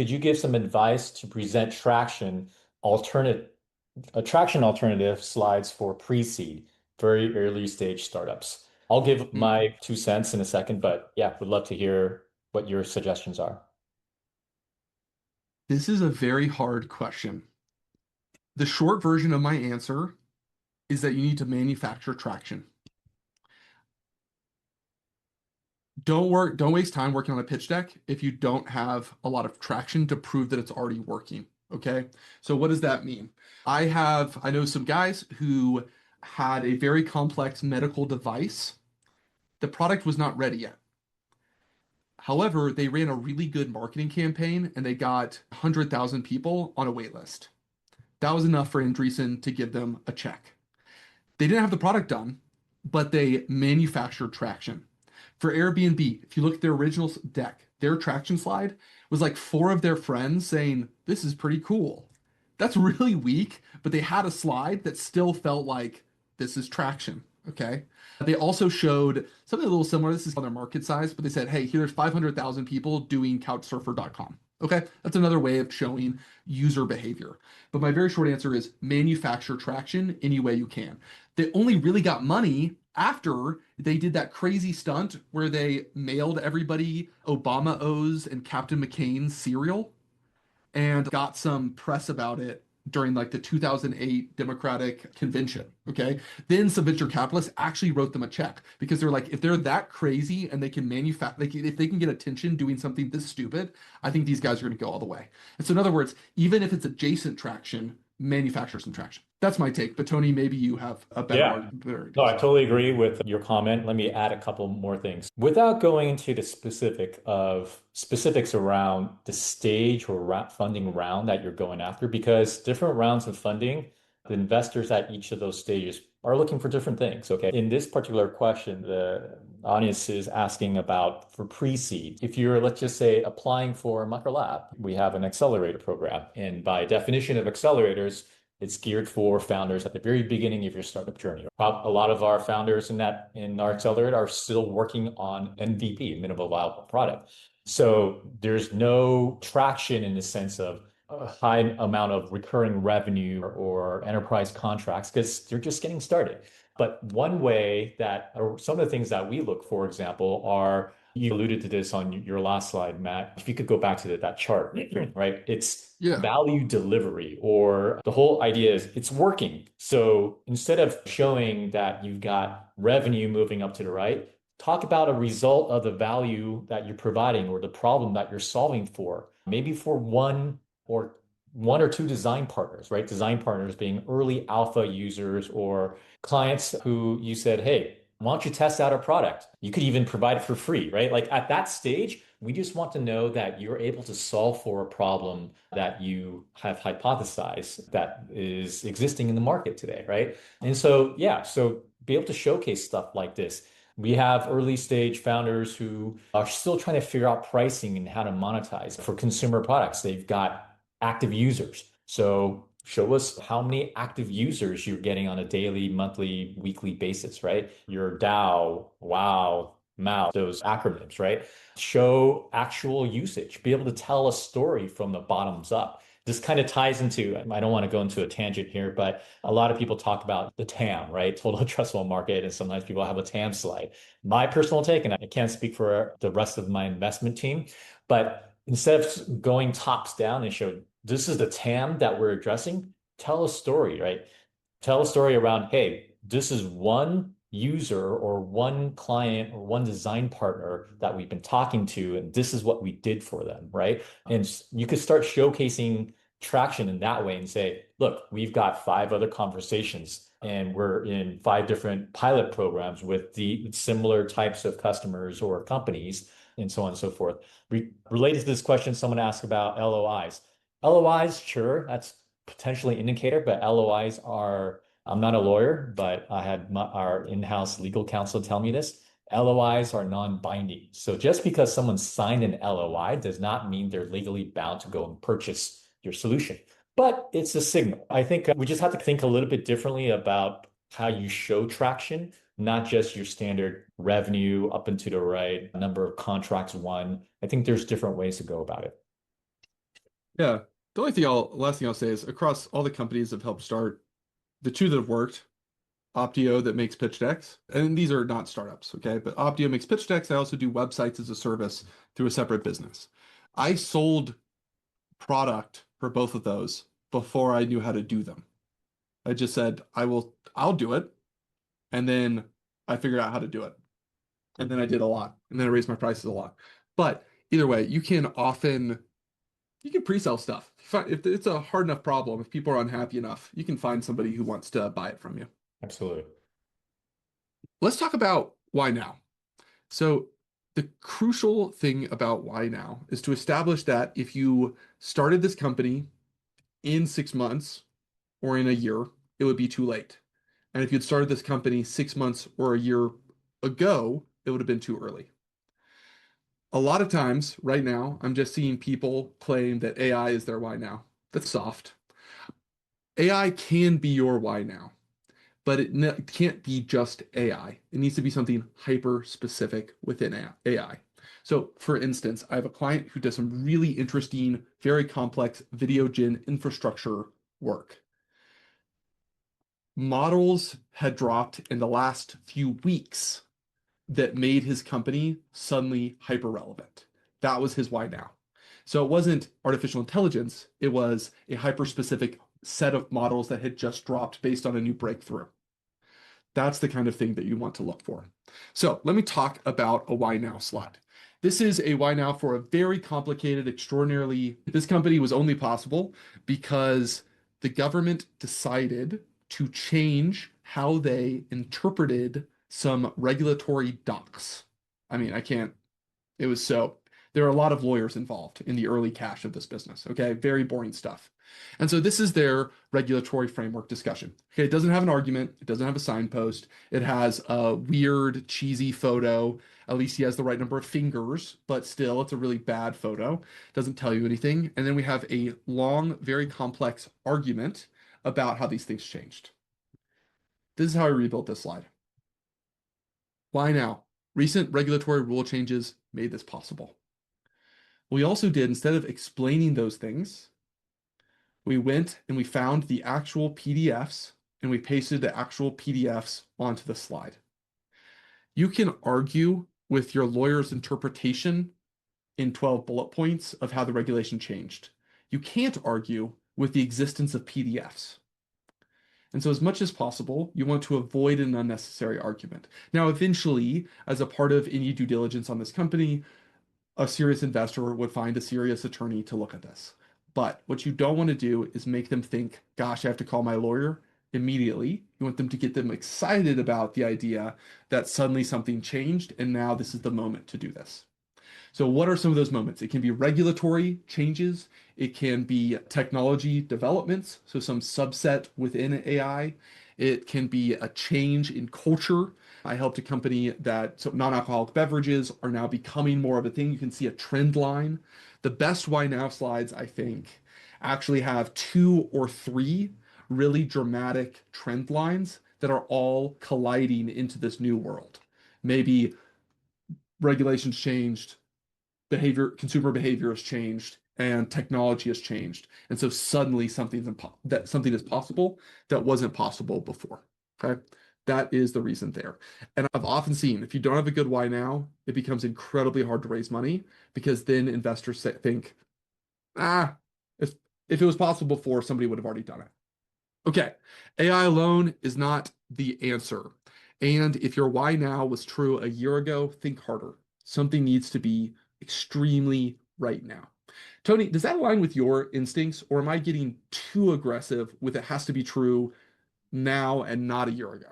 could you give some advice to present alternate traction alternative slides for pre-seed, very early stage startups? I'll give Hmm. my 2 cents in a second, but yeah, would love to hear what your suggestions are. This is a very hard question. The short version of my answer is that you need to manufacture traction. Don't waste time working on a pitch deck if you don't have a lot of traction to prove that it's already working. Okay. So what does that mean? I know some guys who had a very complex medical device. The product was not ready yet. However, they ran a really good marketing campaign and they got 100,000 people on a wait list. That was enough for Andreessen to give them a check. They didn't have the product done, but they manufactured traction. For Airbnb, if you look at their original deck, their traction slide was like four of their friends saying, "This is pretty cool." That's really weak, but they had a slide that still felt like this is traction. Okay. They also showed something a little similar. This is on their market size, but they said, hey, here's 500,000 people doing couchsurfer.com. Okay. That's another way of showing user behavior. But my very short answer is manufacture traction any way you can. They only really got money after they did that crazy stunt where they mailed everybody Obama O's and Captain McCain's cereal and got some press about it during like the 2008 Democratic convention. Okay. Then some venture capitalists actually wrote them a check because they're like, if they're that crazy and they can manufacture, like if they can get attention doing something this stupid, I think these guys are going to go all the way. And so, in other words, even if it's adjacent traction, manufacture some traction. That's my take. But Tony, maybe you have a better Yeah. argument. Better No, I ideas. totally agree with your comment. Let me add a couple more things. Without going into the specifics around the stage or funding round that you're going after, because different rounds of funding, the investors at each of those stages are looking for different things. Okay. In this particular question, the audience is asking about for pre-seed. If you're, let's just say, applying for Mucker Lab, we have an accelerator program. And by definition of accelerators, it's geared for founders at the very beginning of your startup journey. A lot of our founders in our accelerator are still working on MVP, minimum viable product. So there's no traction in the sense of a high amount of recurring revenue or enterprise contracts because they're just getting started. But one way that, or some of the things that we look for, example, are you alluded to this on your last slide, Matt. If you could go back to that chart, right? It's Yeah. value delivery, or the whole idea is it's working. So instead of showing that you've got revenue moving up to the right, talk about a result of the value that you're providing or the problem that you're solving for, maybe for or one or two design partners, right? Design partners being early alpha users or clients who you said, hey, why don't you test out our product? You could even provide it for free, right? Like at that stage, we just want to know that you're able to solve for a problem that you have hypothesized that is existing in the market today, right? And so, yeah, so be able to showcase stuff like this. We have early stage founders who are still trying to figure out pricing and how to monetize for consumer products. They've got active users. So show us how many active users you're getting on a daily, monthly, weekly basis, right? Your DAO, WOW, MAU, those acronyms, right? Show actual usage, be able to tell a story from the bottoms up. This kind of ties into, I don't want to go into a tangent here, but a lot of people talk about the TAM, right? Total addressable market. And sometimes people have a TAM slide. My personal take, and I can't speak for the rest of my investment team, but instead of going tops down and show this is the TAM that we're addressing, tell a story, right? Tell a story around, hey, this is one user or one client or one design partner that we've been talking to, and this is what we did for them, right? And you could start showcasing traction in that way and say, look, we've got five other conversations and we're in five different pilot programs with the similar types of customers or companies and so on and so forth. Related to this question, someone asked about LOIs. LOIs, sure, that's potentially indicator, but LOIs are, I'm not a lawyer, but I had our in-house legal counsel tell me this. LOIs are non-binding. So just because someone signed an LOI does not mean they're legally bound to go and purchase your solution. But it's a signal. I think we just have to think a little bit differently about how you show traction, not just your standard revenue up and to the right, number of contracts won. I think there's different ways to go about it. Yeah. Last thing I'll say is across all the companies that have helped start, the two that have worked, Optio that makes pitch decks, and these are not startups, okay? But Optio makes pitch decks. I also do websites as a service through a separate business. I sold product for both of those before I knew how to do them. I just said, I'll do it. And then I figured out how to do it. And then I did a lot. And then I raised my prices a lot. But either way, you can pre-sell stuff. If it's a hard enough problem, if people are unhappy enough, you can find somebody who wants to buy it from you. Absolutely. Let's talk about why now. So the crucial thing about why now is to establish that if you started this company in 6 months or in a year, it would be too late. And if you'd started this company 6 months or a year ago, it would have been too early. A lot of times, right now, I'm just seeing people claim that AI is their why now. That's soft. AI can be your why now, but it can't be just AI. It needs to be something hyper specific within AI. So, for instance, I have a client who does some really interesting, very complex video gen infrastructure work. Models had dropped in the last few weeks that made his company suddenly hyper relevant. That was his why now. So it wasn't artificial intelligence, it was a hyper specific set of models that had just dropped based on a new breakthrough. That's the kind of thing that you want to look for. So let me talk about a why now slide. This is a why now for a very complicated, extraordinarily, this company was only possible because the government decided to change how they interpreted some regulatory docs. I mean, I can't it was so, there are a lot of lawyers involved in the early cash of this business. Okay. Very boring stuff. And so this is their regulatory framework discussion. Okay. It doesn't have an argument. It doesn't have a signpost. It has a weird, cheesy photo. At least he has the right number of fingers, but still, it's a really bad photo. It doesn't tell you anything. And then we have a long, very complex argument about how these things changed. This is how I rebuilt this slide. Why now? Recent regulatory rule changes made this possible. We also did, instead of explaining those things, we went and we found the actual PDFs and we pasted the actual PDFs onto the slide. You can argue with your lawyer's interpretation in 12 bullet points of how the regulation changed. You can't argue with the existence of PDFs. And so, as much as possible, you want to avoid an unnecessary argument. Now, eventually, as a part of any due diligence on this company, a serious investor would find a serious attorney to look at this. But what you don't want to do is make them think, gosh, I have to call my lawyer immediately. You want them to get them excited about the idea that suddenly something changed and now this is the moment to do this. So, what are some of those moments? It can be regulatory changes, it can be technology developments, so some subset within AI. It can be a change in culture. I helped a company that so non-alcoholic beverages are now becoming more of a thing. You can see a trend line. The best why now slides, I think, actually have two or three really dramatic trend lines that are all colliding into this new world. Maybe regulations changed, consumer behavior has changed, and technology has changed. And so suddenly something is possible that wasn't possible before. Okay. That is the reason there. And I've often seen if you don't have a good why now, it becomes incredibly hard to raise money because then investors think, ah, if, if it was possible before, somebody would have already done it. Okay, AI alone is not the answer. And if your why now was true a year ago, think harder. Something needs to be extremely right now. Tony, does that align with your instincts, or am I getting too aggressive with it has to be true now and not a year ago?